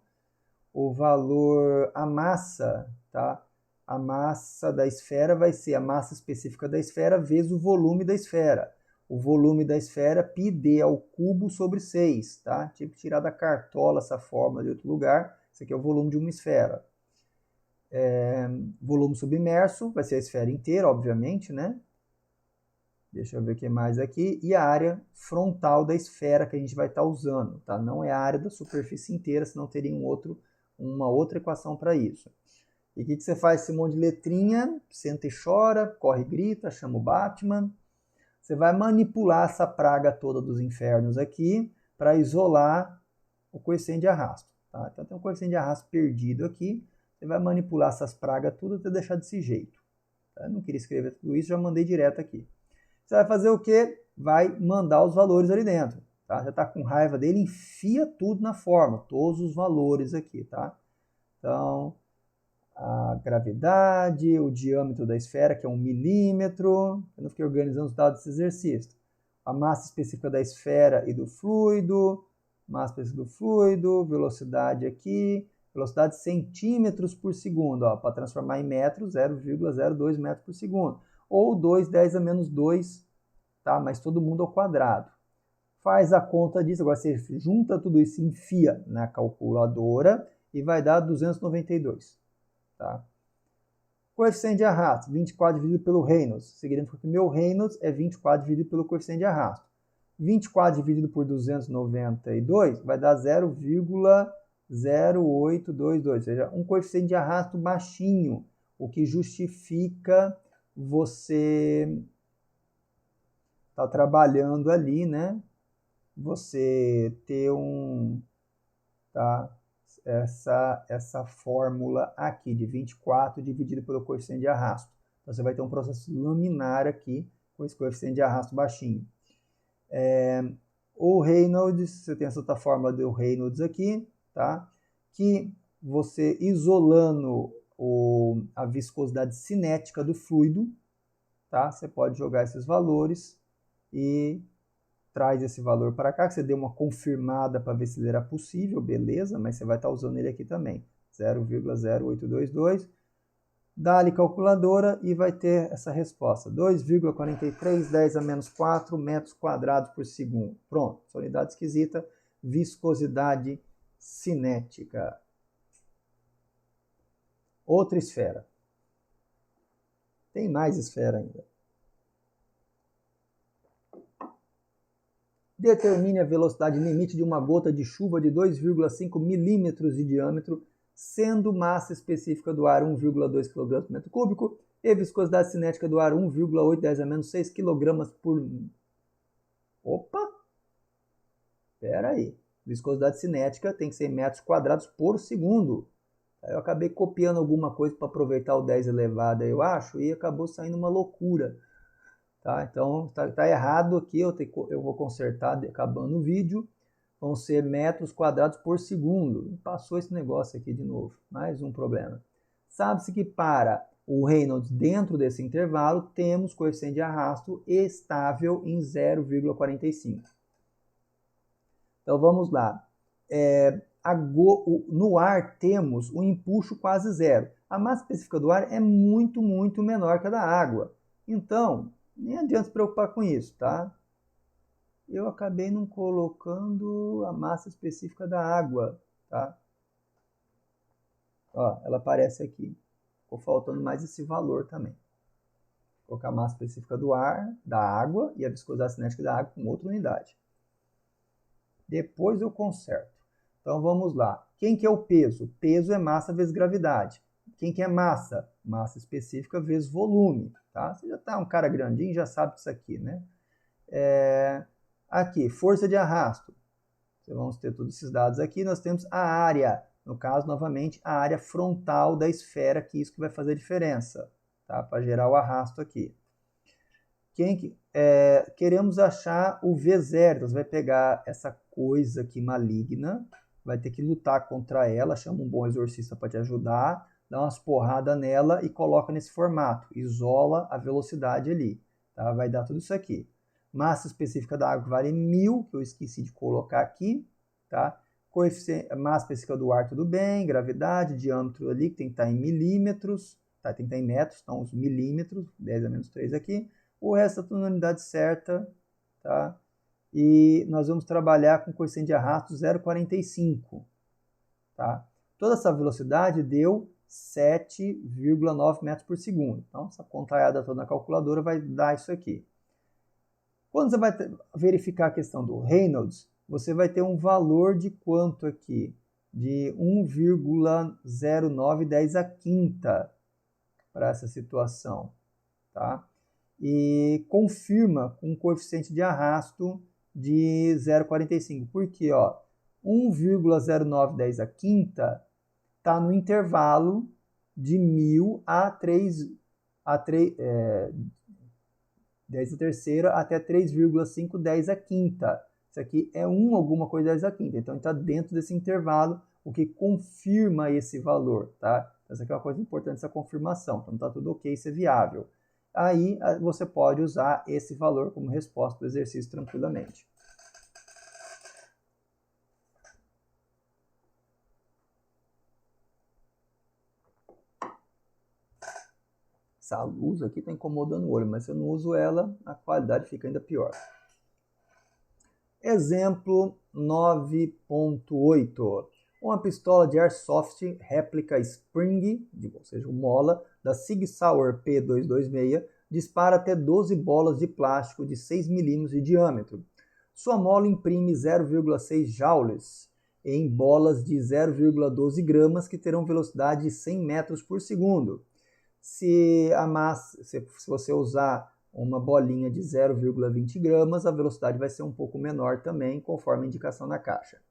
A: o valor, a massa, tá? A massa da esfera vai ser a massa específica da esfera vezes o volume da esfera. O volume da esfera, πd ao cubo sobre 6, tá? Tive que tirar da cartola essa fórmula de outro lugar. Esse aqui é o volume de uma esfera. Volume submerso, vai ser a esfera inteira, obviamente, né? Deixa eu ver o que mais aqui. E a área frontal da esfera que a gente vai estar usando, tá? Não é a área da superfície inteira, senão teria uma outra equação para isso. E o que você faz esse monte de letrinha? Senta e chora, corre e grita, chama o Batman. Você vai manipular essa praga toda dos infernos aqui para isolar o coeficiente de arrasto. Tá? Então tem um coeficiente de arrasto perdido aqui. Você vai manipular essas pragas tudo até deixar desse jeito. Tá? Eu não queria escrever tudo isso, já mandei direto aqui. Você vai fazer o quê? Vai mandar os valores ali dentro. Tá? Já está com raiva dele, enfia tudo na forma, todos os valores aqui. Tá? Então, a gravidade, o diâmetro da esfera, que é 1 milímetro. Eu não fiquei organizando os dados desse exercício. A massa específica da esfera e do fluido, massa específica do fluido, velocidade aqui, velocidade centímetros por segundo. Para transformar em metros, 0,02 metros por segundo. Ou 2,10 a menos 2, tá? Mas todo mundo ao quadrado. Faz a conta disso, agora você junta tudo isso, enfia na calculadora e vai dar 292. Tá? Coeficiente de arrasto, 24 dividido pelo Reynolds. Significa que meu Reynolds é 24 dividido pelo coeficiente de arrasto. 24 dividido por 292 vai dar 0,0822, ou seja, um coeficiente de arrasto baixinho, o que justifica você estar trabalhando ali, né? Você ter tá? Essa fórmula aqui de 24 dividido pelo coeficiente de arrasto. Então, você vai ter um processo laminar aqui com esse coeficiente de arrasto baixinho. O Reynolds, você tem essa outra fórmula do Reynolds aqui, tá? Que você isolando a viscosidade cinética do fluido, tá? Você pode jogar esses valores e traz esse valor para cá, que você deu uma confirmada para ver se ele era possível, beleza, mas você vai estar usando ele aqui também, 0,0822, dá-lhe calculadora e vai ter essa resposta, 2,43, 10 a menos 4 metros quadrados por segundo. Pronto, essa unidade esquisita, viscosidade cinética. Outra esfera. Tem mais esfera ainda. Determine a velocidade limite de uma gota de chuva de 2,5 milímetros de diâmetro, sendo massa específica do ar 1,2 kg por metro cúbico e viscosidade cinética do ar 1,8 10 a menos 6 kg por... Opa! Espera aí. Viscosidade cinética tem que ser em metros quadrados por segundo. Eu acabei copiando alguma coisa para aproveitar o 10 elevado, eu acho, e acabou saindo uma loucura. Tá? Então, tá errado aqui, eu vou consertar acabando o vídeo. Vão ser metros quadrados por segundo. Passou esse negócio aqui de novo, mais um problema. Sabe-se que para o Reynolds dentro desse intervalo, temos coeficiente de arrasto estável em 0,45. Então, vamos lá. No ar temos um empuxo quase zero. A massa específica do ar é muito, muito menor que a da água. Então, nem adianta se preocupar com isso, tá? Eu acabei não colocando a massa específica da água, tá? Ó, ela aparece aqui. Ficou faltando mais esse valor também. Vou colocar a massa específica do ar, da água e a viscosidade cinética da água com outra unidade. Depois eu conserto. Então vamos lá. Quem que é o peso? Peso é massa vezes gravidade. Quem que é massa? Massa específica vezes volume. Tá? Você já está um cara grandinho, já sabe disso aqui, né? Aqui, força de arrasto. Vamos ter todos esses dados aqui. Nós temos a área. No caso, novamente, a área frontal da esfera, que isso que vai fazer a diferença. Tá? Para gerar o arrasto aqui. Queremos achar o V0. Então, você vai pegar essa coisa aqui maligna, vai ter que lutar contra ela, chama um bom exorcista para te ajudar, dá umas porradas nela e coloca nesse formato, isola a velocidade ali, tá? Vai dar tudo isso aqui. Massa específica da água vale 1000, que eu esqueci de colocar aqui, tá? Massa específica do ar, tudo bem, gravidade, diâmetro ali, que tem que estar em milímetros, tá? Tem que estar em metros, então os milímetros, 10 a menos 3 aqui. O resto é tudo na unidade certa, tá? E nós vamos trabalhar com coeficiente de arrasto 0,45, tá? Toda essa velocidade deu 7,9 metros por segundo. Então, essa contaiada toda na calculadora vai dar isso aqui. Quando você vai verificar a questão do Reynolds, você vai ter um valor de quanto aqui? De 1,0910 a quinta para essa situação, tá? E confirma com um coeficiente de arrasto de 0,45. Por quê? 1,0910 a quinta está no intervalo de 1000 a 10 a terceira até 3,510 a quinta. Isso aqui é 1 alguma coisa 10 a quinta. Então, está dentro desse intervalo, o que confirma esse valor, tá? Essa aqui é uma coisa importante, essa confirmação. Então, está tudo ok, isso é viável. Aí, você pode usar esse valor como resposta do exercício tranquilamente. Essa luz aqui está incomodando o olho, mas se eu não uso ela, a qualidade fica ainda pior. Exemplo 9.8. Uma pistola de airsoft réplica Spring, ou seja, mola, da Sig Sauer P226, dispara até 12 bolas de plástico de 6 mm de diâmetro. Sua mola imprime 0,6 joules em bolas de 0,12 gramas que terão velocidade de 100 metros por segundo. Se você usar uma bolinha de 0,20 gramas, a velocidade vai ser um pouco menor também, conforme a indicação na caixa.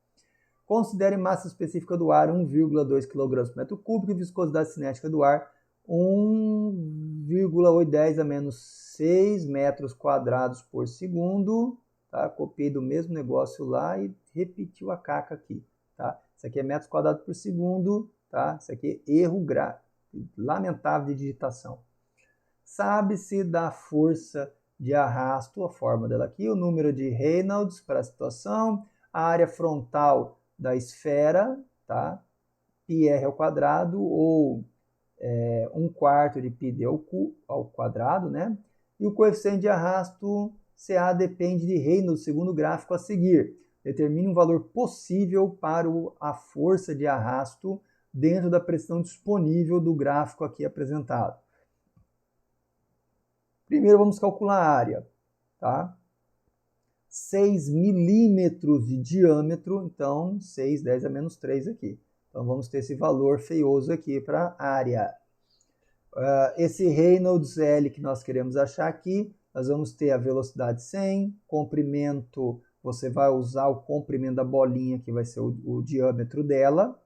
A: Considere massa específica do ar 1,2 kg por metro cúbico e viscosidade cinética do ar 1,810 a menos 6 metros quadrados por segundo. Tá? Copiei do mesmo negócio lá e repetiu a caca aqui. Tá? Isso aqui é metros quadrados por segundo. Tá? Isso aqui é erro lamentável de digitação. Sabe-se da força de arrasto, a forma dela aqui, o número de Reynolds para a situação, a área frontal da esfera, tá? πr ao quadrado, ou 1/4 de πd ao quadrado, né? E o coeficiente de arrasto CA depende de Reynolds, segundo o gráfico a seguir. Determine um valor possível para a força de arrasto dentro da pressão disponível do gráfico aqui apresentado. Primeiro vamos calcular a área, tá? 6 milímetros de diâmetro, então 6, 10 a menos 3 aqui. Então vamos ter esse valor feioso aqui para a área. Esse Reynolds L que nós queremos achar aqui, nós vamos ter a velocidade 100, comprimento você vai usar o comprimento da bolinha, que vai ser o diâmetro dela,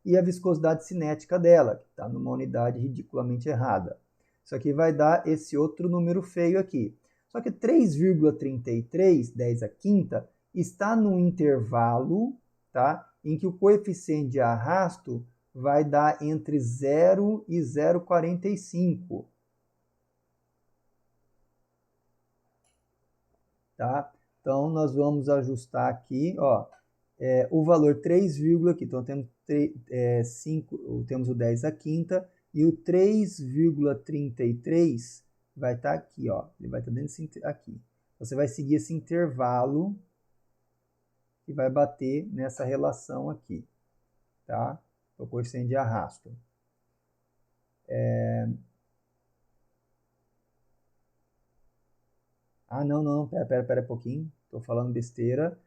A: e a viscosidade cinética dela, que está numa unidade ridiculamente errada. Isso aqui vai dar esse outro número feio aqui. Só que 3,33, 10 a quinta, está no intervalo, tá? Em que o coeficiente de arrasto vai dar entre 0 e 0,45. Tá? Então, nós vamos ajustar aqui, ó, o valor 3, aqui. Então, temos, 5, temos o 10 a quinta e o 3,33 vai estar aqui, ó. Ele vai estar dentro desse aqui. Você vai seguir esse intervalo e vai bater nessa relação aqui, tá? O coeficiente de arrasto. Ah, não, pera um pouquinho. Estou falando besteira.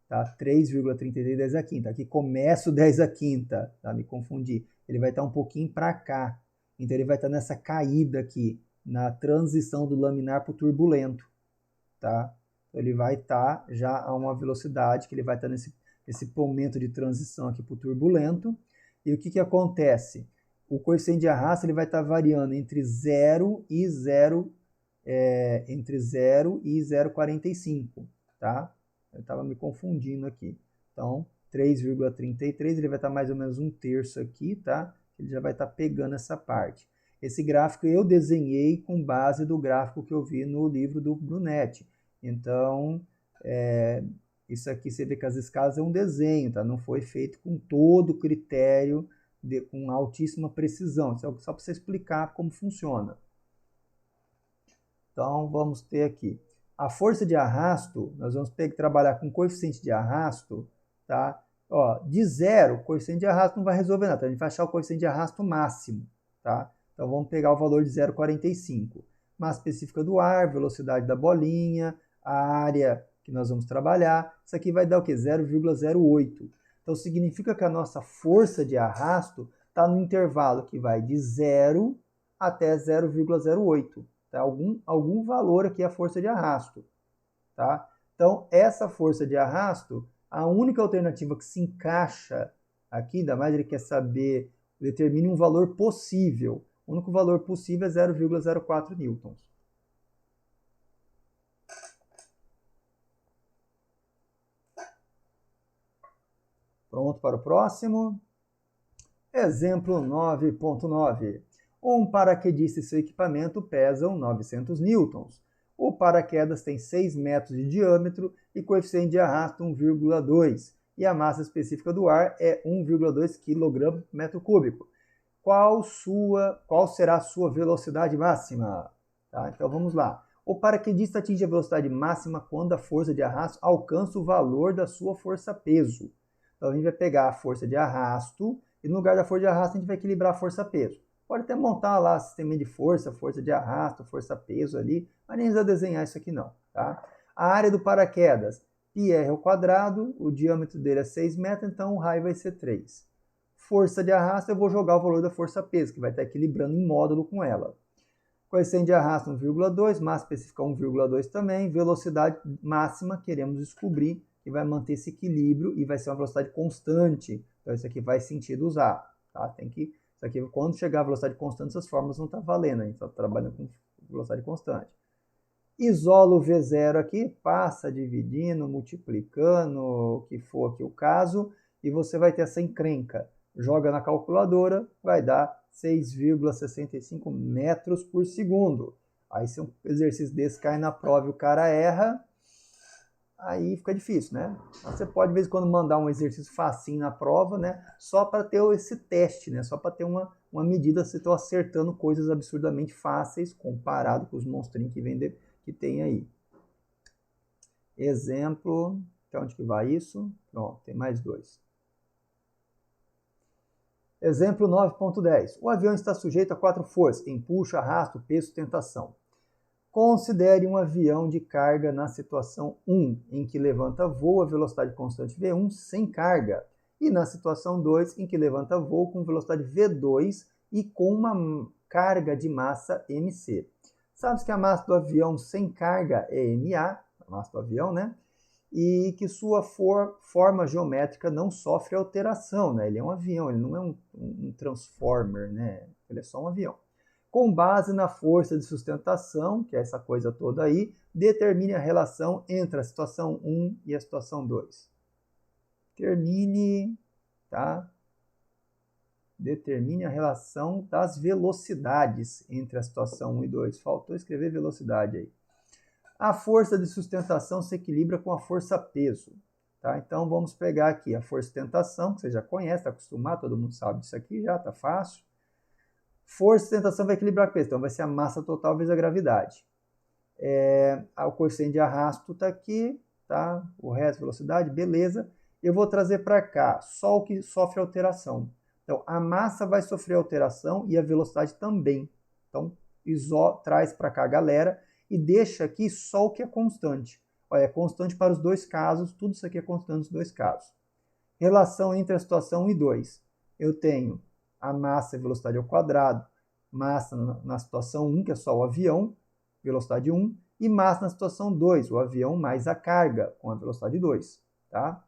A: Tá? 3,33, 10 a quinta. Aqui começa o 10 a quinta, tá? Me confundi. Ele vai estar um pouquinho para cá. Então, ele vai estar nessa caída aqui, na transição do laminar para o turbulento, tá? Então, ele vai estar já a uma velocidade que ele vai estar nesse momento de transição aqui para o turbulento. E o que acontece? O coeficiente de arrasto ele vai estar variando entre 0 e 0,45, tá? Eu estava me confundindo aqui. Então, 3,33, ele vai estar mais ou menos um terço aqui, tá? Ele já vai estar pegando essa parte. Esse gráfico eu desenhei com base do gráfico que eu vi no livro do Brunetti. Então, isso aqui você vê que as escalas é um desenho, tá? Não foi feito com todo o critério, com altíssima precisão. Isso é só para você explicar como funciona. Então, vamos ter aqui. A força de arrasto, nós vamos trabalhar com coeficiente de arrasto, tá? Ó, de 0, o coeficiente de arrasto não vai resolver nada, então a gente vai achar o coeficiente de arrasto máximo, tá? Então vamos pegar o valor de 0,45. Massa específica do ar, velocidade da bolinha, a área que nós vamos trabalhar. Isso aqui vai dar o quê? 0,08. Então significa que a nossa força de arrasto está no intervalo que vai de 0 até 0,08. Tá? Algum valor aqui é a força de arrasto. Tá? Então, essa força de arrasto, a única alternativa que se encaixa aqui, ainda mais ele quer saber, determine um valor possível. O único valor possível é 0,04 newtons. Pronto para o próximo. Exemplo 9.9. Um paraquedista e seu equipamento pesam 900 newtons. O paraquedas tem 6 metros de diâmetro e coeficiente de arrasto 1,2. E a massa específica do ar é 1,2 kg por metro cúbico. Qual será a sua velocidade máxima? Tá? Então vamos lá. O paraquedista atinge a velocidade máxima quando a força de arrasto alcança o valor da sua força-peso. Então a gente vai pegar a força de arrasto e no lugar da força de arrasto a gente vai equilibrar a força-peso. Pode até montar lá sistema de força de arrasto, força-peso ali, mas nem precisa desenhar isso aqui não, tá? A área do paraquedas, πr ao quadrado, o diâmetro dele é 6 metros, então o raio vai ser 3. Força de arrasto, eu vou jogar o valor da força-peso, que vai estar equilibrando em módulo com ela. Coeficiente de arrasto 1,2, massa específica 1,2 também, velocidade máxima, queremos descobrir, que vai manter esse equilíbrio e vai ser uma velocidade constante. Então isso aqui faz sentido usar, tá? Isso aqui, quando chegar a velocidade constante, essas fórmulas não estão valendo, a gente está trabalhando com velocidade constante. Isola o V0 aqui, passa dividindo, multiplicando, o que for aqui o caso, e você vai ter essa encrenca. Joga na calculadora, vai dar 6,65 metros por segundo. Aí se um exercício desse cai na prova e o cara erra, aí fica difícil, né? Você pode, de vez em quando, mandar um exercício facinho na prova, né? Só para ter esse teste, né? Só para ter uma medida se estou acertando coisas absurdamente fáceis comparado com os monstrinhos que tem aí. Exemplo, até onde que vai isso? Pronto, tem mais 2. Exemplo 9.10. O avião está sujeito a 4 forças: empuxo, arrasto, peso, sustentação. Considere um avião de carga na situação 1, em que levanta voo a velocidade constante V1 sem carga, e na situação 2, em que levanta voo com velocidade V2 e com uma carga de massa MC. Sabes que a massa do avião sem carga é MA, a massa do avião, né? e que sua forma geométrica não sofre alteração, né? Ele é um avião, ele não é um transformer, né? Ele é só um avião. Com base na força de sustentação, que é essa coisa toda aí, determine a relação entre a situação 1 e a situação 2. Tá? Determine a relação das velocidades entre a situação 1 e 2. Faltou escrever velocidade aí. A força de sustentação se equilibra com a força-peso. Tá? Então, vamos pegar aqui a força de sustentação, que você já conhece, está acostumado, todo mundo sabe disso aqui já, tá fácil. Força de sustentação vai equilibrar com o peso, então vai ser a massa total vezes a gravidade. O coeficiente de arrasto está aqui, tá? O resto, velocidade, beleza. Eu vou trazer para cá só o que sofre alteração. Então, a massa vai sofrer alteração e a velocidade também. Então, traz para cá, galera, e deixa aqui só o que é constante. Olha, é constante para os dois casos, tudo isso aqui é constante nos dois casos. Relação entre a situação 1 e 2. Eu tenho a massa e velocidade ao quadrado, massa na situação 1, que é só o avião, velocidade 1, e massa na situação 2, o avião mais a carga, com a velocidade 2. Tá?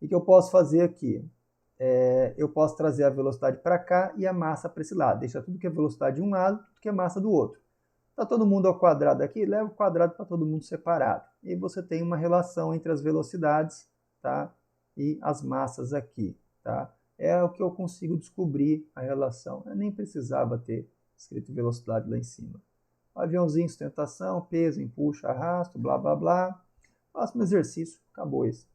A: O que eu posso fazer aqui? Eu posso trazer a velocidade para cá e a massa para esse lado. Deixa tudo que é velocidade de um lado, tudo que é massa do outro. Está todo mundo ao quadrado aqui, leva o quadrado para todo mundo separado. E você tem uma relação entre as velocidades, tá? E as massas aqui. Tá? É o que eu consigo descobrir a relação. Eu nem precisava ter escrito velocidade lá em cima. Aviãozinho, sustentação, peso, empuxo, arrasto, blá, blá, blá. Faço um exercício, acabou isso.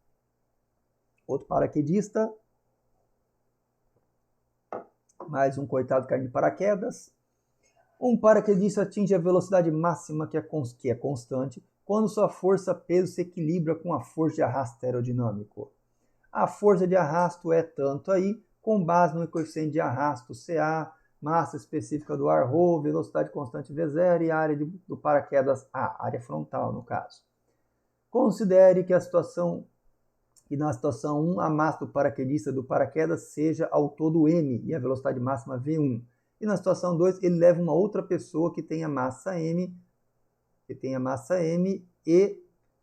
A: Outro paraquedista. Mais um coitado caindo de paraquedas. Um paraquedista atinge a velocidade máxima que é constante quando sua força-peso se equilibra com a força de arrasto aerodinâmico. A força de arrasto é tanto aí, com base no coeficiente de arrasto CA, massa específica do ar ρ, velocidade constante V0 e área do paraquedas A, área frontal no caso. Considere que na situação 1 a massa do paraquedista do paraquedas seja ao todo m e a velocidade máxima V1. E na situação 2 ele leva uma outra pessoa que tenha massa m e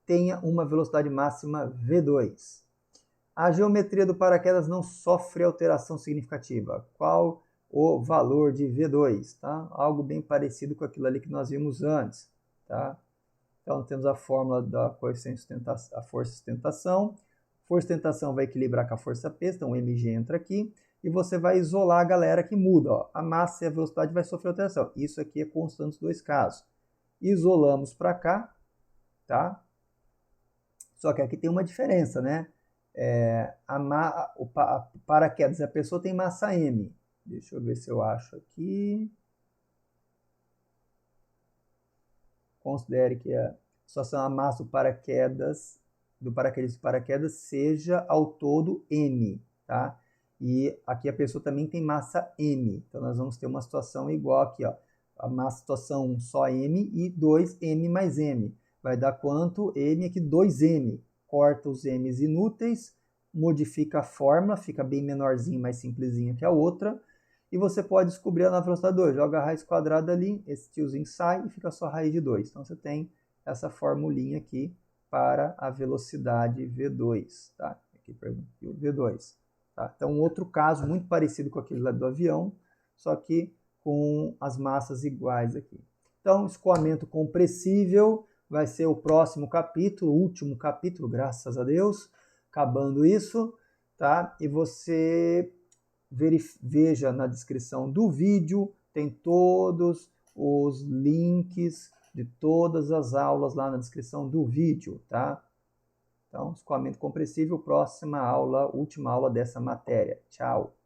A: tenha uma velocidade máxima V2. A geometria do paraquedas não sofre alteração significativa. Qual o valor de V2? Tá? Algo bem parecido com aquilo ali que nós vimos antes. Tá? Então, temos a fórmula da coeficiente de sustentação, a força de sustentação. Força de sustentação vai equilibrar com a força-peso, então o mg entra aqui. E você vai isolar a galera que muda. Ó. A massa e a velocidade vai sofrer alteração. Isso aqui é constante nos dois casos. Isolamos para cá. Tá? Só que aqui tem uma diferença, né? O paraquedas, a pessoa tem massa m. Deixa eu ver se eu acho aqui. Considere que a massa do paraquedista seja ao todo m, tá? E aqui a pessoa também tem massa m. Então nós vamos ter uma situação igual aqui, ó. A massa situação 1 só m e 2 m mais m. Vai dar quanto? M aqui 2m. Corta os m's inúteis, modifica a fórmula, fica bem menorzinho, mais simplesinha que a outra, e você pode descobrir na velocidade 2. Joga a raiz quadrada ali, esse tiozinho sai e fica só a raiz de 2. Então você tem essa formulinha aqui para a velocidade V2. Tá? Aqui o V2. Tá? Então, outro caso muito parecido com aquele lá do avião, só que com as massas iguais aqui. Então, escoamento compressível vai ser o próximo capítulo, o último capítulo, graças a Deus, acabando isso, tá? E você veja na descrição do vídeo, tem todos os links de todas as aulas lá na descrição do vídeo, tá? Então, escoamento compressível, próxima aula, última aula dessa matéria. Tchau!